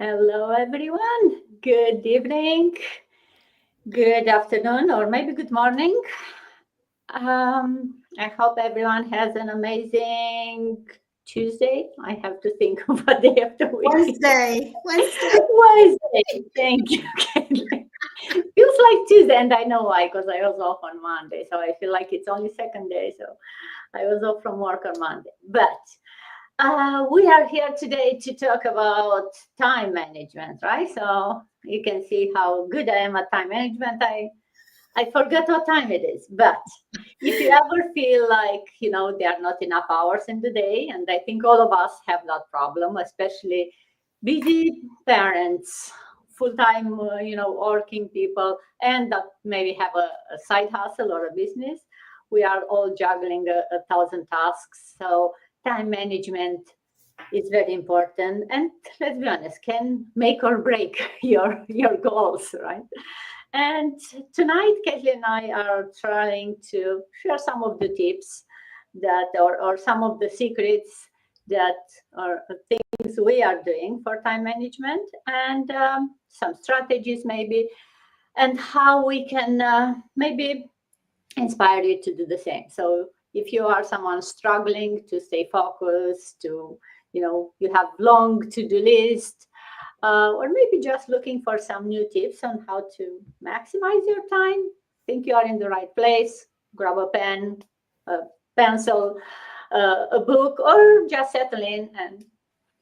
Hello, everyone. Good evening, good afternoon, or maybe good morning. I hope everyone has an amazing Tuesday. I have to think of what day of the week. Wednesday. Wednesday. Thank you. Feels like Tuesday, and I know why, because I was off on Monday, so I feel like it's only second day. So I was off from work on Monday, but. We are here today to talk about time management, right? So you can see how good I am at time management. I forget what time it is. But if you ever feel like, there are not enough hours in the day, and I think all of us have that problem, especially busy parents, full-time, working people, and that maybe have a side hustle or a business. We are all juggling a thousand tasks. So time management is very important, and let's be honest, can make or break your goals, right? And tonight Kathleen and I are trying to share some of the tips that or some of the secrets that are things we are doing for time management, and some strategies maybe, and how we can maybe inspire you to do the same. So if you are someone struggling to stay focused, you have long to-do list, or maybe just looking for some new tips on how to maximize your time, think you are in the right place. Grab a pen, a pencil, a book, or just settle in and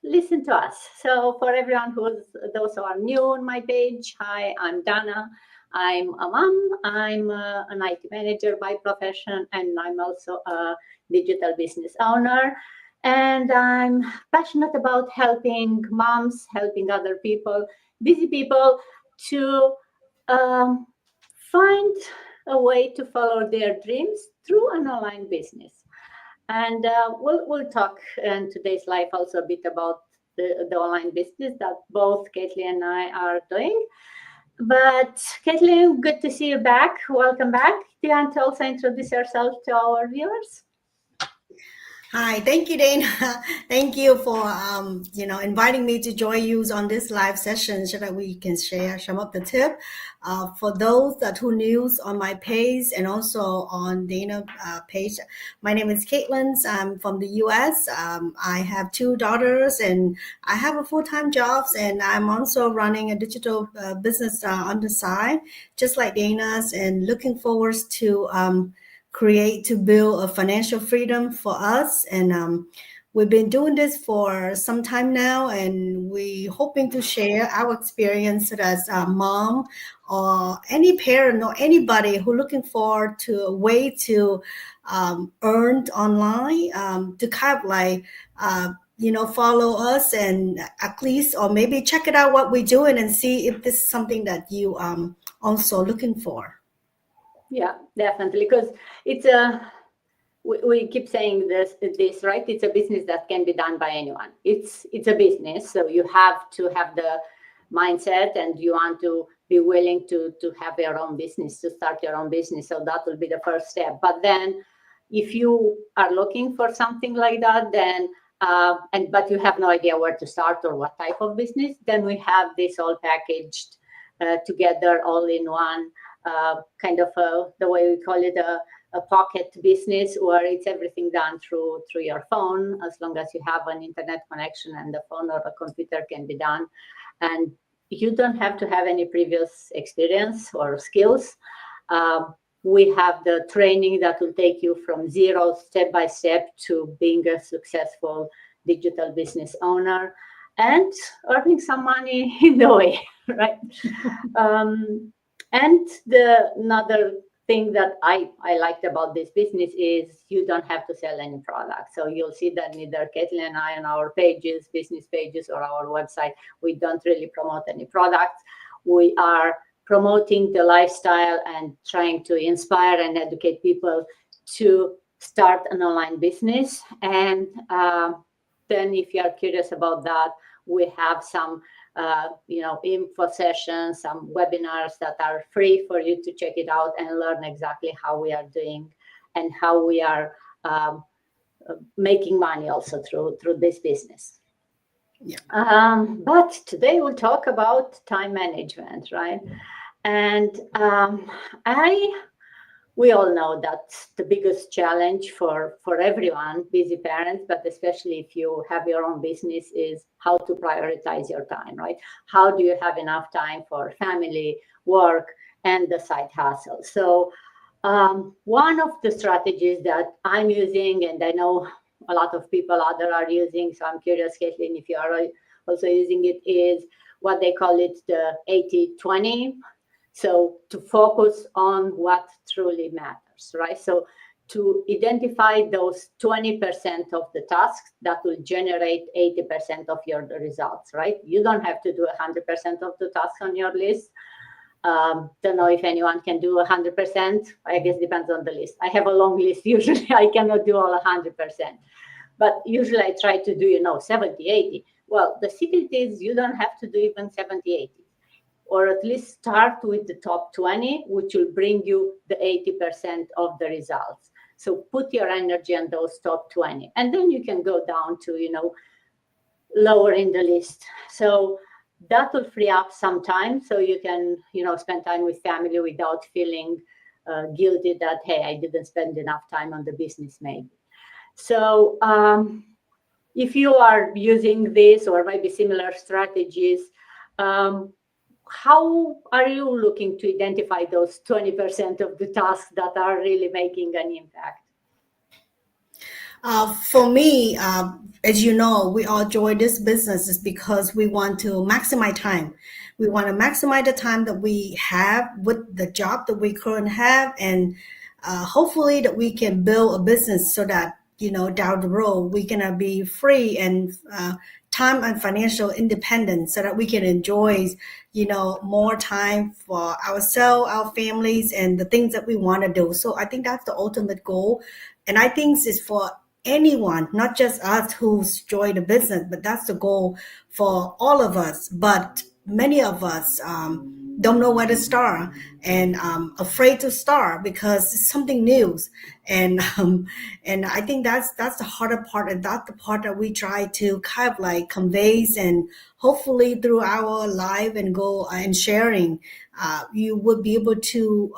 listen to us. So for everyone those who are new on my page, hi, I'm Dana. I'm a mom, I'm an IT manager by profession, and I'm also a digital business owner. And I'm passionate about helping moms, helping other people, busy people, to um, find a way to follow their dreams through an online business. And we'll talk in today's live also a bit about the online business that both Kathleen and I are doing. But Kathleen, good to see you back. Welcome back. Do you want to also introduce yourself to our viewers? Hi, thank you, Dana. Thank you for inviting me to join you on this live session so that we can share some of the tips. For those that who new on my page and also on Dana page, my name is 𝐓𝐢𝐦𝐞. I'm from the U.S. I have 2 daughters and I have a full-time job, and I'm also running a digital business on the side, just like Dana's, and looking forward to build a financial freedom for us. And we've been doing this for some time now, and we hoping to share our experience as a mom or any parent or anybody who looking forward to a way to earn online, to kind of like follow us and at least, or maybe check it out what we're doing and see if this is something that you also looking for. Yeah, definitely, because it's we keep saying this, right? It's a business that can be done by anyone. It's a business, so you have to have the mindset, and you want to be willing to have your own business, to start your own business. So that will be the first step. But then, if you are looking for something like that, then but you have no idea where to start or what type of business, then we have this all packaged together, all in one. Kind of the way we call it a pocket business, where it's everything done through your phone, as long as you have an internet connection, and the phone or a computer can be done, and you don't have to have any previous experience or skills. We have the training that will take you from zero, step by step, to being a successful digital business owner and earning some money in the way, right? And another thing that I liked about this business is you don't have to sell any product. So you'll see that neither Kathleen and I on our pages, business pages, or our website, we don't really promote any products. We are promoting the lifestyle and trying to inspire and educate people to start an online business. And then if you are curious about that, we have some info sessions, some webinars that are free for you to check it out and learn exactly how we are doing and how we are making money also through this business. But today we'll talk about time management, right? And we all know that the biggest challenge for everyone, busy parents, but especially if you have your own business, is how to prioritize your time, right? How do you have enough time for family, work, and the side hustle? So one of the strategies that I'm using, and I know a lot of people out there are using, so I'm curious, Caitlin, if you are also using it, is what they call it the 80-20. So to focus on what truly matters, right? So to identify those 20% of the tasks that will generate 80% of your results, right? You don't have to do 100% of the tasks on your list. Don't know if anyone can do 100%. I guess depends on the list. I have a long list. Usually I cannot do all 100%. But usually I try to do, 70, 80. Well, the secret is you don't have to do even 70, 80. Or at least start with the top 20, which will bring you the 80% of the results. So put your energy on those top 20. And then you can go down to, lower in the list. So that will free up some time so you can, spend time with family without feeling guilty that, hey, I didn't spend enough time on the business maybe. So if you are using this or maybe similar strategies, how are you looking to identify those 20% of the tasks that are really making an impact? For me, as you know, we all join this business is because we want to maximize time. We want to maximize the time that we have with the job that we currently have, and hopefully that we can build a business so that down the road we can be free and time and financial independence, so that we can enjoy more time for ourselves, our families, and the things that we want to do. So I think that's the ultimate goal, and I think it's for anyone, not just us who's joined the business, but that's the goal for all of us. But many of us don't know where to start, and afraid to start because it's something new. And I think that's the harder part, and that's the part that we try to kind of like conveys, and hopefully through our live and go and sharing, you would be able to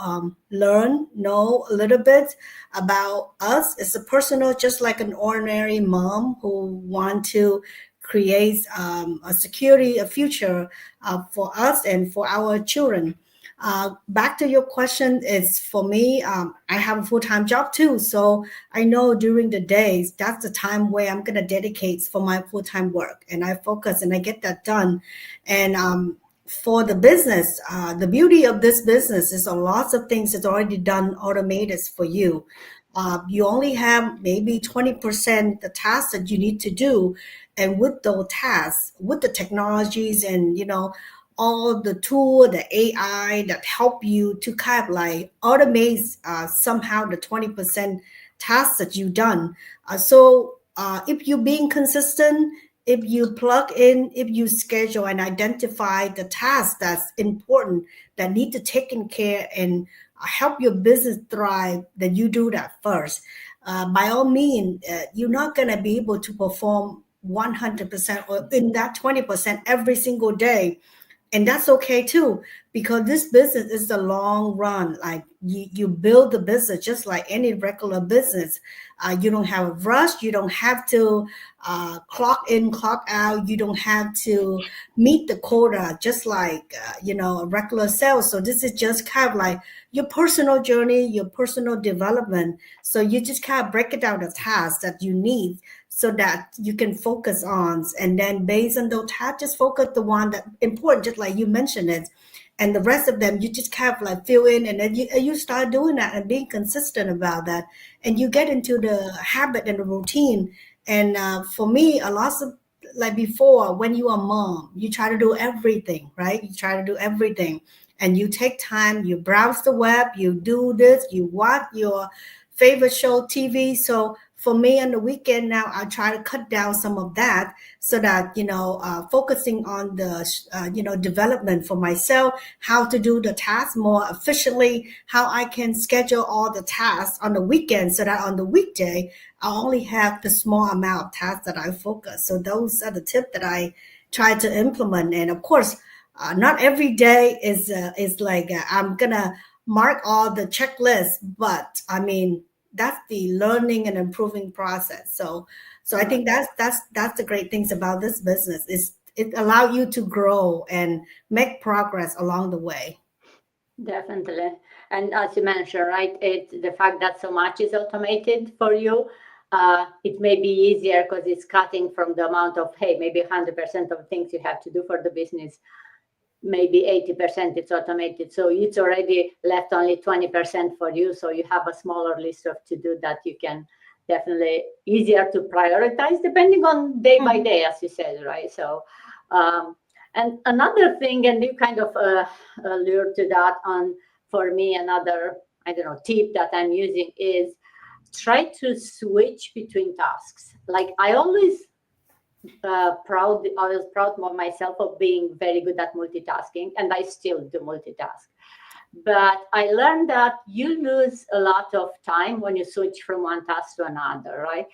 know a little bit about us. It's a personal, just like an ordinary mom who want to create a security, a future for us and for our children. Back to your question, is for me, I have a full-time job too. So I know during the days, that's the time where I'm going to dedicate for my full-time work, and I focus and I get that done. And for the business, the beauty of this business is a lot of things that's already done automated for you. You only have maybe 20% the tasks that you need to do. And with those tasks, with the technologies and, all the tool, the AI that help you to kind of like automate somehow the 20% tasks that you've done. So if you're being consistent, if you plug in, if you schedule and identify the tasks that's important, that need to taken care and help your business thrive, then you do that first. By all means, you're not going to be able to perform 100% or in that 20% every single day. And that's okay too, because this business is the long run. Like you build the business just like any regular business. You don't have a rush. You don't have to clock in, clock out. You don't have to meet the quota just like, a regular sales. So this is just kind of like your personal journey, your personal development. So you just kind of break it down the tasks that you need so that you can focus on. And then based on those tasks, just focus the one that important, just like you mentioned it. And the rest of them, you just kind of like fill in, and then you start doing that and being consistent about that. And you get into the habit and the routine. And for me, a lot of, like before, when you are mom, you try to do everything, right? You try to do everything. And you take time, you browse the web, you do this, you watch your favorite show, TV. So for me on the weekend now, I try to cut down some of that so that, focusing on the, development for myself, how to do the task more efficiently, how I can schedule all the tasks on the weekend so that on the weekday, I only have the small amount of tasks that I focus. So those are the tips that I try to implement. And of course, not every day is like I'm gonna mark all the checklists, but I mean that's the learning and improving process. So I think that's the great things about this business is it allow you to grow and make progress along the way. Definitely. And as you mentioned, right, it's the fact that so much is automated for you. It may be easier because it's cutting from the amount of, hey, maybe 100% of things you have to do for the business. Maybe 80% it's automated. So it's already left only 20% for you. So you have a smaller list of to do that you can definitely easier to prioritize depending on day by day, as you said, right? So, and another thing, and you kind of allured to that on, for me, another, I don't know, tip that I'm using is try to switch between tasks. Like I was proud of myself of being very good at multitasking, and I still do multitask. But I learned that you lose a lot of time when you switch from one task to another, right?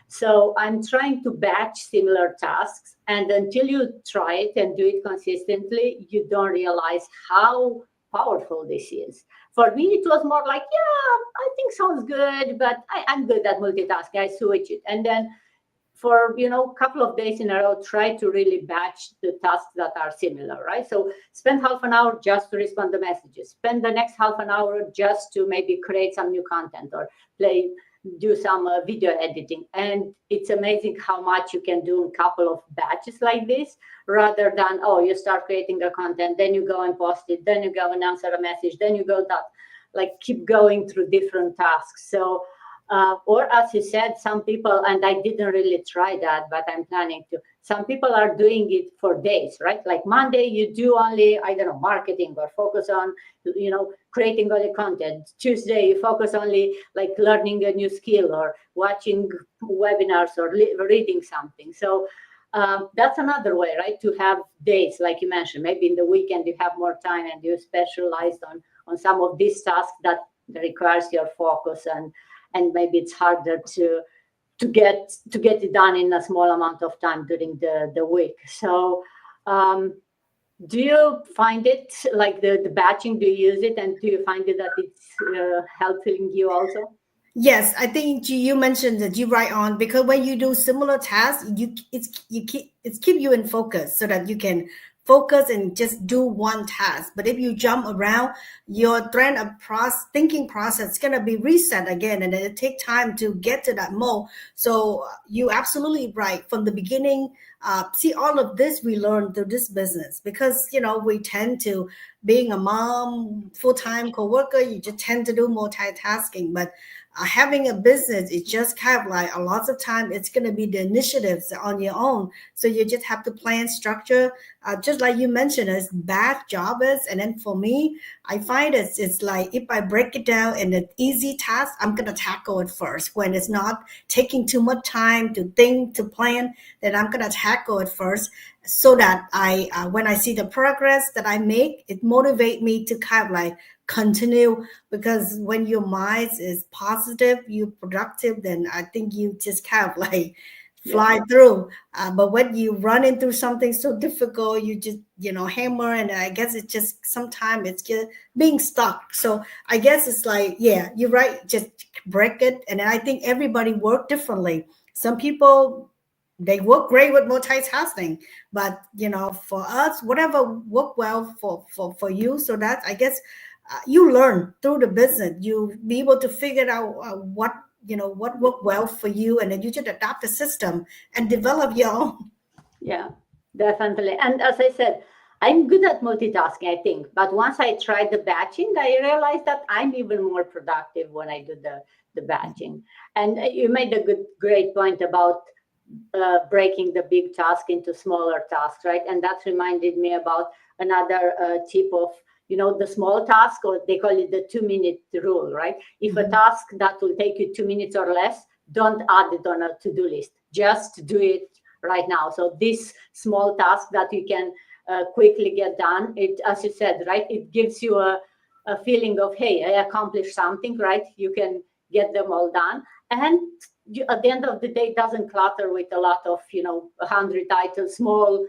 So I'm trying to batch similar tasks, and until you try it and do it consistently, you don't realize how powerful this is. For me, it was more like, yeah, I think sounds good, but I'm good at multitasking. I switch it. And then for a couple of days in a row, try to really batch the tasks that are similar, right? So spend half an hour just to respond to messages. Spend the next half an hour just to maybe create some new content or do some video editing. And it's amazing how much you can do in a couple of batches like this, rather than, you start creating a content, then you go and post it, then you go and answer a message, then you go that, like keep going through different tasks. So or as you said, some people, and I didn't really try that, but I'm planning to, some people are doing it for days, right? Like Monday, you do only, I don't know, marketing or focus on, creating all the content. Tuesday, you focus only like learning a new skill or watching webinars or reading something. So that's another way, right? To have days, like you mentioned, maybe in the weekend you have more time and you specialized on some of these tasks that requires your focus, and maybe it's harder to get it done in a small amount of time during the week. So do you find it like the batching, do you use it, and do you find it that it's helping you also? Yes, I think you mentioned that you right on, because when you do similar tasks, it's keep you in focus so that you can focus and just do one task. But if you jump around, your trend of thinking process is gonna be reset again, and then it take time to get to that mode. So you absolutely right from the beginning. See, all of this we learned through this business because we tend to, being a mom, full-time co-worker, you just tend to do multitasking, but having a business is just kind of like a lot of time it's going to be the initiatives on your own, so you just have to plan structure, just like you mentioned, as bad jobbers. And then for me, I find it's like if I break it down in an easy task, I'm going to tackle it first. When it's not taking too much time to think, to plan, then I'm going to tackle it first, so that when I see the progress that I make, it motivate me to kind of like continue. Because when your mind is positive, you're productive, then I think you just kind of like fly through. But when you run into something so difficult, you just hammer, and I guess it's just sometimes it's just being stuck. So I guess it's like, yeah, you're right, just break it. And I think everybody work differently. Some people, they work great with multitasking, but for us, whatever work well for you. So that, I guess, you learn through the business. You be able to figure out what work well for you, and then you just adapt the system and develop your own. Yeah, definitely. And as I said, I'm good at multitasking, I think. But once I tried the batching, I realized that I'm even more productive when I do the batching. And you made a great point about breaking the big task into smaller tasks, right? And that reminded me about another tip of, the small task, or they call it the 2-minute rule, right? If a task that will take you 2 minutes or less, don't add it on a to-do list. Just do it right now. So this small task that you can quickly get done, it, as you said, right, it gives you a feeling of, hey, I accomplished something, right? You can get them all done. And you, at the end of the day, it doesn't clutter with a lot of, 100 items, small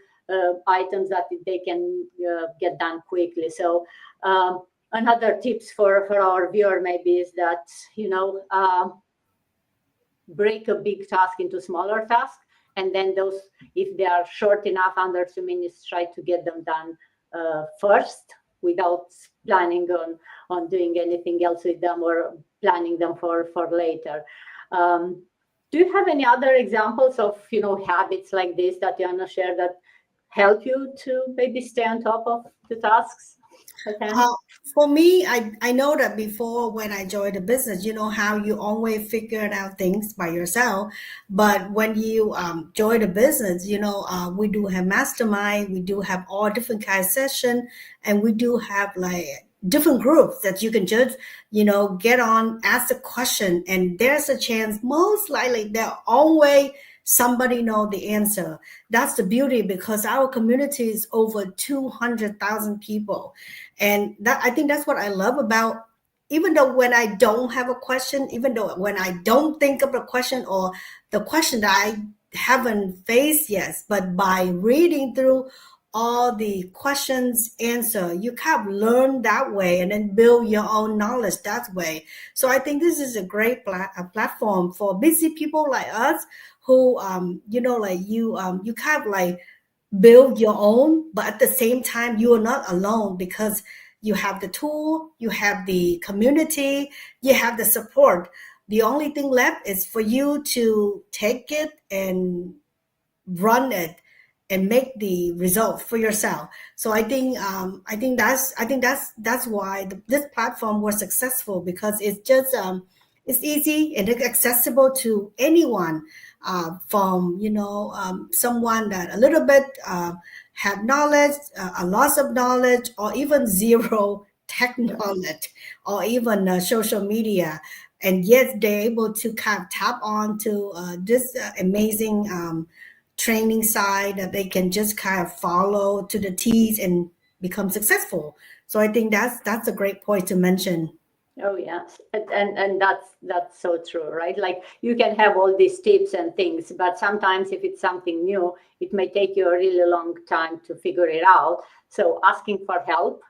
items that they can get done quickly. So another tips for our viewer maybe is that, break a big task into smaller tasks, and then those, if they are short enough, under 2 minutes, try to get them done first, without planning on doing anything else with them or planning them for later. Do you have any other examples of habits like this that you want to share that help you to maybe stay on top of the tasks? Okay. For me, I know that before, when I joined the business, you know how you always figure out things by yourself. But when you join the business, we do have mastermind, we do have all different kind of session, and we do have like different groups that you can just, get on, ask a question, and there's a chance, most likely there always somebody know the answer. That's the beauty, because our community is over 200,000 people. And that, I think that's what I love about, even though when I don't have a question, even though when I don't think of a question, or the question that I haven't faced yet, but by reading through all the questions answer, you kind of learn that way and then build your own knowledge that way. So I think this is a great platform for busy people like us who you kind of like build your own, but at the same time you are not alone, because you have the tool, you have the community, you have the support. The only thing left is for you to take it and run it and make the result for yourself. So I think that's why this platform was successful, because it's just it's easy and it's accessible to anyone, from someone that a little bit have knowledge, a loss of knowledge, or even zero tech knowledge, or even social media, and yet they're able to kind of tap on to this amazing training side that they can just kind of follow to the T's and become successful. So I think that's a great point to mention. Oh yes, and that's so true, right? Like you can have all these tips and things, but sometimes if it's something new, it may take you a really long time to figure it out. So asking for help,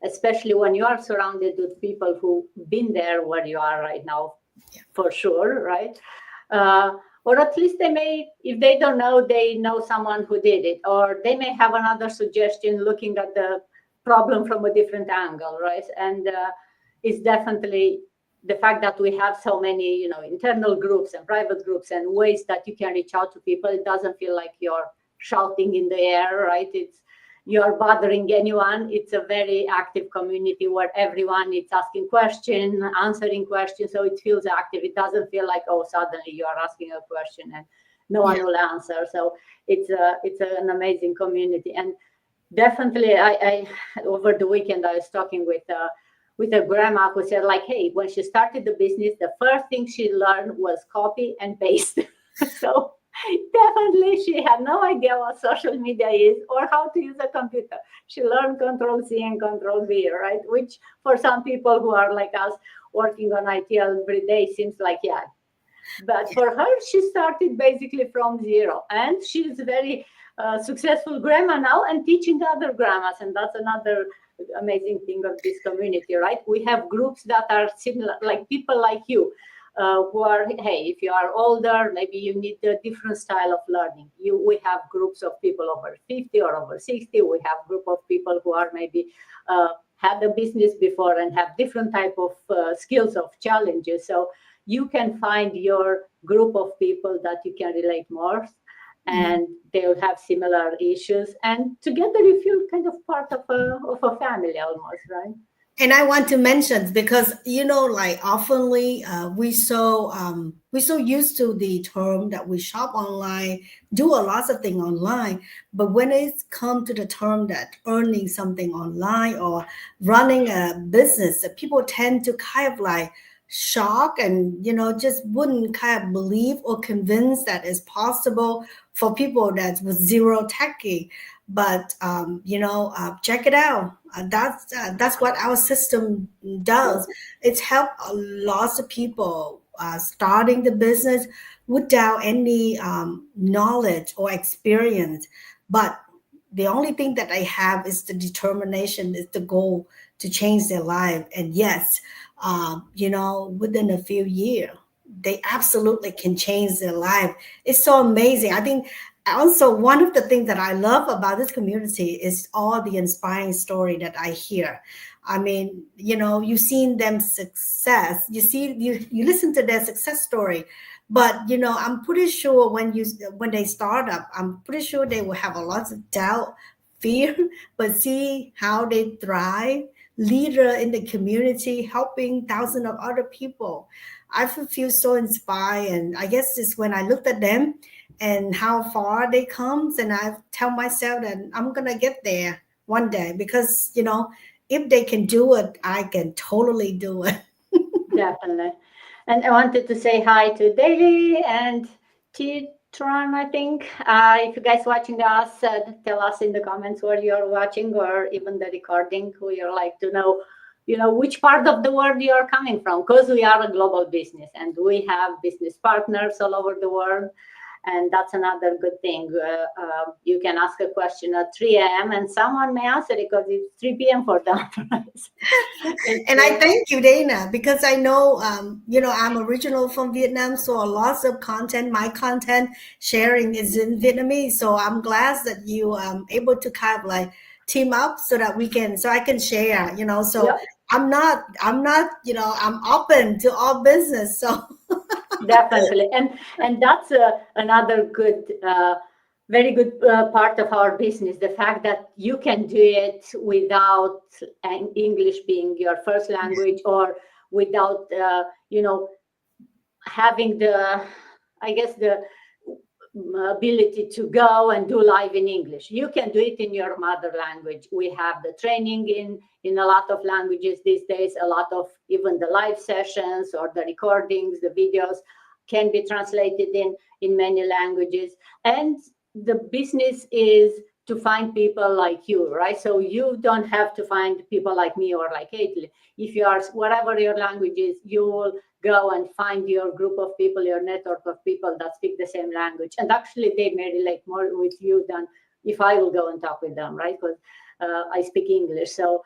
especially when you are surrounded with people who've been there where you are right now, for sure, right? Or at least they may, if they don't know, they know someone who did it, or they may have another suggestion looking at the problem from a different angle, right? And it's definitely the fact that we have so many, internal groups and private groups and ways that you can reach out to people. It doesn't feel like you're shouting in the air, right? You're bothering anyone. It's a very active community where everyone is asking questions, answering questions. So it feels active. It doesn't feel like, oh, suddenly you are asking a question and no one will answer. So it's an amazing community. And definitely, I over the weekend, I was talking with a grandma who said, like, hey, when she started the business, the first thing she learned was copy and paste. So definitely she had no idea what social media is or how to use a computer. She learned Control-C and Control-V, right? Which for some people who are like us working on IT every day seems like, yeah. But for her, she started basically from zero. And she's a very successful grandma now and teaching other grandmas. And that's another amazing thing of this community, right? We have groups that are similar, like people like you, who are, hey, if you are older, maybe you need a different style of learning. We have groups of people over 50 or over 60. We have a group of people who are maybe had a business before and have different type of skills of challenges. So you can find your group of people that you can relate more, and they'll have similar issues, and together you feel kind of part of a family almost, right? And I want to mention, because like oftenly we so used to the term that we shop online, do a lot of things online, but when it's come to the term that earning something online or running a business, people tend to kind of like shocked and, just wouldn't kind of believe or convince that it's possible for people that with zero techie. But, check it out. That's what our system does. It's helped a lot of people starting the business without any knowledge or experience. But the only thing that I have is the determination, is the goal to change their life. And yes, within a few years, they absolutely can change their life. It's so amazing. I think also one of the things that I love about this community is all the inspiring story that I hear. I mean, you've seen them success. You listen to their success story, but I'm pretty sure when they start up, I'm pretty sure they will have a lot of doubt, fear, but see how they thrive, leader in the community, helping thousands of other people. I feel so inspired, and I guess it's when I looked at them and how far they comes, and I tell myself that I'm gonna get there one day, because if they can do it, I can totally do it. Definitely. And I wanted to say hi to Daily and Tron, I think. If you guys watching us, tell us in the comments where you're watching, or even the recording, who you're like to know, which part of the world you are coming from, because we are a global business and we have business partners all over the world. And that's another good thing. You can ask a question at 3 a.m. and someone may answer it because it's 3 p.m. for them. And I thank you, Dana, because I know, I'm original from Vietnam, so a lot of content, my content sharing is in Vietnamese. So I'm glad that you able to kind of like team up so that I can share, so yep. I'm not, I'm open to all business. So definitely. And that's another good, very good part of our business, the fact that you can do it without English being your first language, or without, having the ability to go and do live in English. You can do it in your mother language. We have the training in a lot of languages these days. A lot of even the live sessions or the recordings, the videos can be translated in many languages. And the business is to find people like you, right? So you don't have to find people like me or like 𝐓𝐢𝐦𝐞. If you are, whatever your language is, you will go and find your group of people, your network of people that speak the same language. And actually, they may relate more with you than if I will go and talk with them, right? Because I speak English. So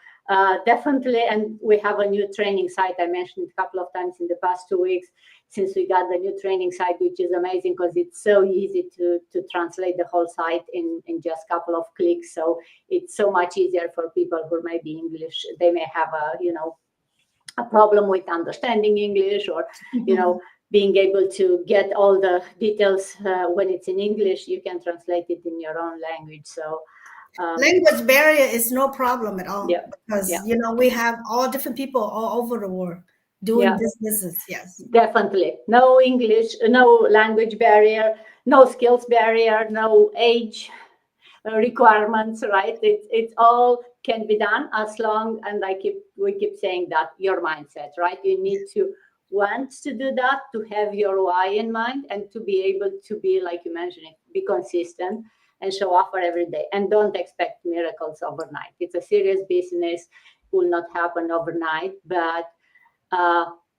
definitely, and we have a new training site. I mentioned it a couple of times in the past 2 weeks since we got the new training site, which is amazing because it's so easy to translate the whole site in just a couple of clicks. So it's so much easier for people who may be English. They may have a problem with understanding English, or being able to get all the details when it's in English. You can translate it in your own language. So language barrier is no problem at all, yeah, because yeah. We have all different people all over the world doing this business. Yes, definitely. No English, no language barrier, no skills barrier, no age requirements, right? It's all can be done as long, and we keep saying that, your mindset, right? You need to want to do that, to have your why in mind, and to be able to be, like you mentioned, be consistent and show up for every day. And don't expect miracles overnight. It's a serious business, will not happen overnight, but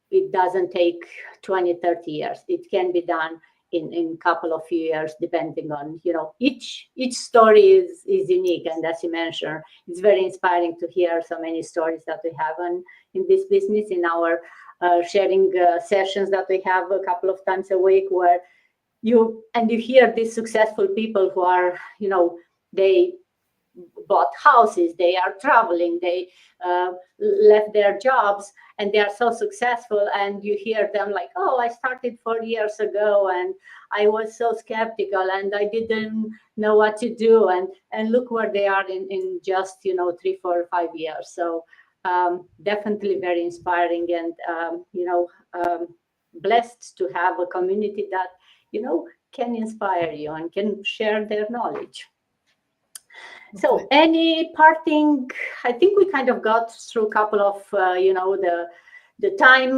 it doesn't take 20, 30 years. It can be done in a couple of years, depending on, each story is unique. And as you mentioned, it's very inspiring to hear so many stories that we have in this business, in our sharing sessions that we have a couple of times a week, where you hear these successful people who are, they bought houses, they are traveling, they left their jobs, and they are so successful. And you hear them like, oh, I started 4 years ago and I was so skeptical and I didn't know what to do, and look where they are in just 3, 4, 5 years. So definitely very inspiring, and blessed to have a community that can inspire you and can share their knowledge. So any parting, I think we kind of got through a couple of, the the time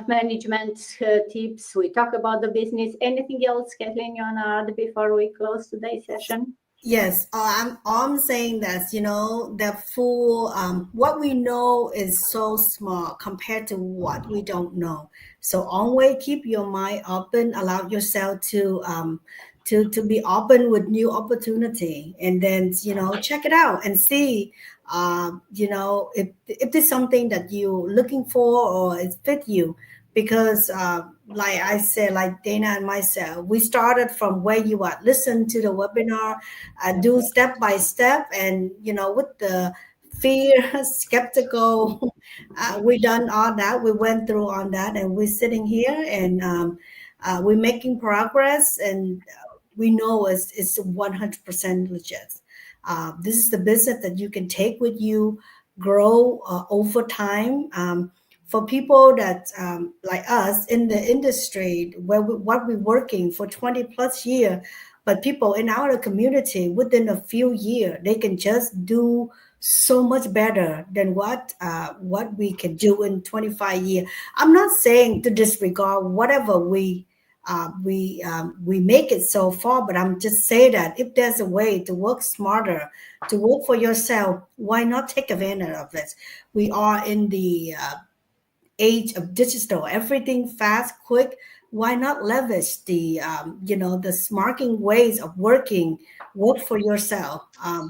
management tips. We talk about the business. Anything else, Kathleen, you want to add before we close today's session? Yes, I'm saying that, the full, what we know is so small compared to what we don't know. So always keep your mind open, allow yourself to be open with new opportunity, and then, check it out and see, if there's something that you're looking for or it fit you. Because like I said, like Dana and myself, we started from where you are. Listen to the webinar, do step by step, and with the fear, skeptical, we done all that. We went through on that, and we're sitting here, and we're making progress, and we know it's 100% legit. This is the business that you can take with you, grow over time. For people that like us in the industry, what we're working for 20 plus years, but people in our community within a few years, they can just do so much better than what we can do in 25 years. I'm not saying to disregard whatever we make it so far, but I'm just saying that if there's a way to work smarter, to work for yourself, why not take advantage of it? We are in the age of digital, everything fast, quick. Why not leverage the smarting ways of working, work for yourself?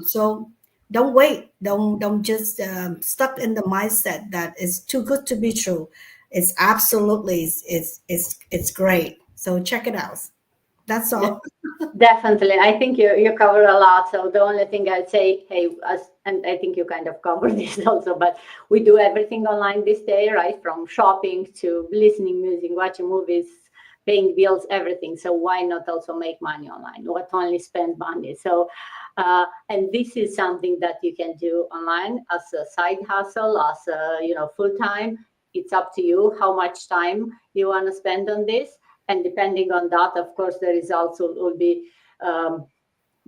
So don't wait, don't just stuck in the mindset that it's too good to be true. It's absolutely, it's great. So check it out. That's all. Definitely. I think you cover a lot. So the only thing I'd say, hey, and I think you kind of covered this also, but we do everything online this day, right? From shopping to listening music, watching movies, paying bills, everything. So why not also make money online? Not only spend money. So, and this is something that you can do online as a side hustle, as a, full time. It's up to you how much time you want to spend on this. And depending on that, of course, the results will be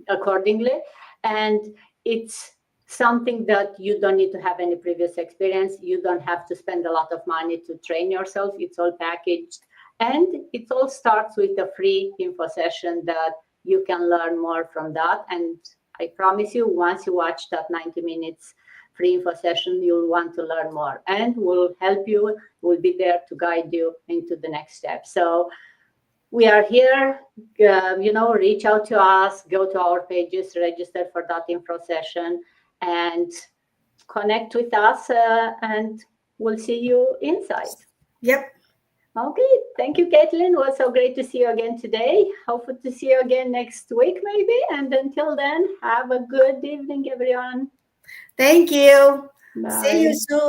accordingly. And it's something that you don't need to have any previous experience. You don't have to spend a lot of money to train yourself. It's all packaged. And it all starts with a free info session that you can learn more from that. And I promise you, once you watch that 90 minutes free info session, you'll want to learn more, and we'll help you. We'll be there to guide you into the next step. So we are here, reach out to us, go to our pages, register for that info session, and connect with us, and we'll see you inside. Yep. Okay, thank you, Caitlin. It was so great to see you again today. Hopefully to see you again next week, maybe. And until then, have a good evening, everyone. Thank you. Bye. See you soon.